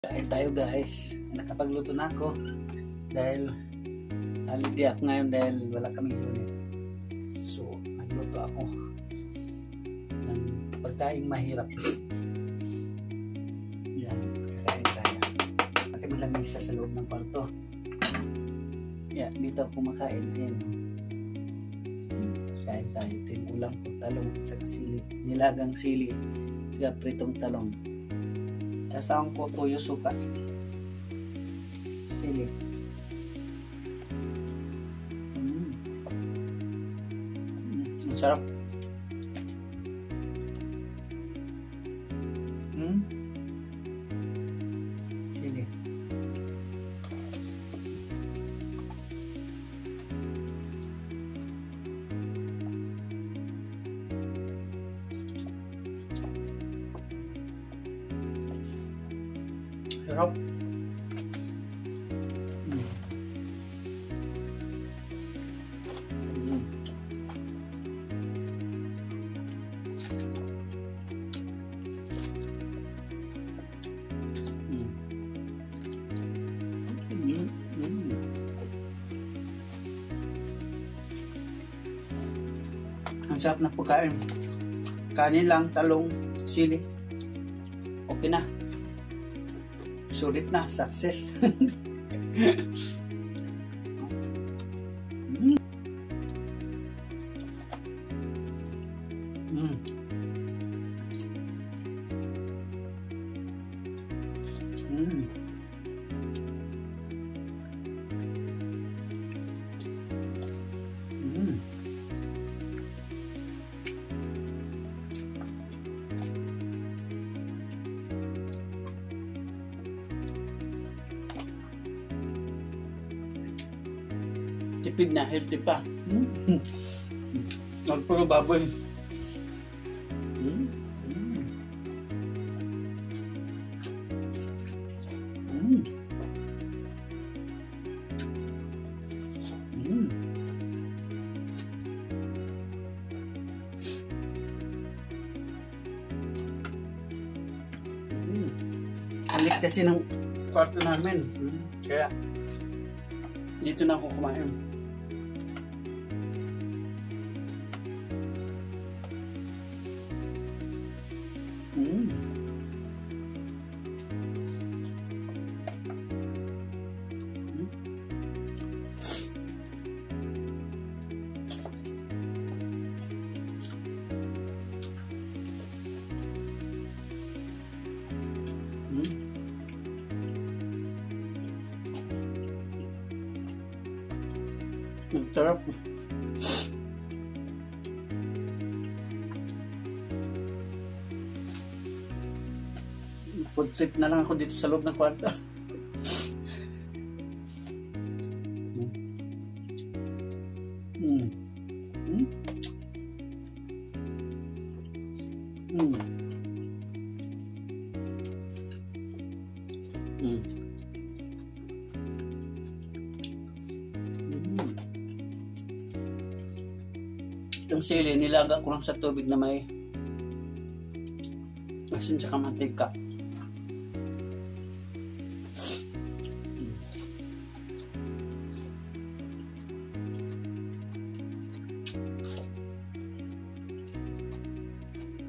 Kain tayo guys. Nakapagluto na ako dahil holiday ako ngayon dahil wala kaming unit. So nagluto ako ng pagkain mahirap. Yan, kain tayo. Pati malamig sa loob ng kwarto. Yan, dito ako kumakain. Yan. Kain tayo. Ito yung ulam ko, talong at saka sili. Nilagang sili. Saka pritong talong. Sasawang ko toyo suka. Sili. Ang sarap. Sili. Sarap. Ang sarap na pagkain. Kanin lang, talong, sili. Okay na. Sulit na, success. Tipid na, healthy pa. Puro baboy. Alit kasi ng kwarto namin. Kaya dito na ako kumain. Ang sarap. Food trip na lang ako dito sa loob ng kwarto. Itong sili, nilaga ko lang sa tubig na may asin tsaka mantika.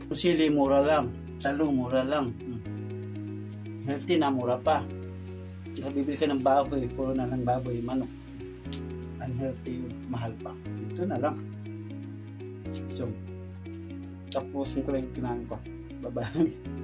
Itong sili, mura lang. Talong, mura lang. Healthy na, mura pa. Bibili ka ng baboy, puro na ng baboy, manok. Unhealthy, mahal pa. Ito na lang. So, tapos yung ko lang yung kinain ko. Bye-bye.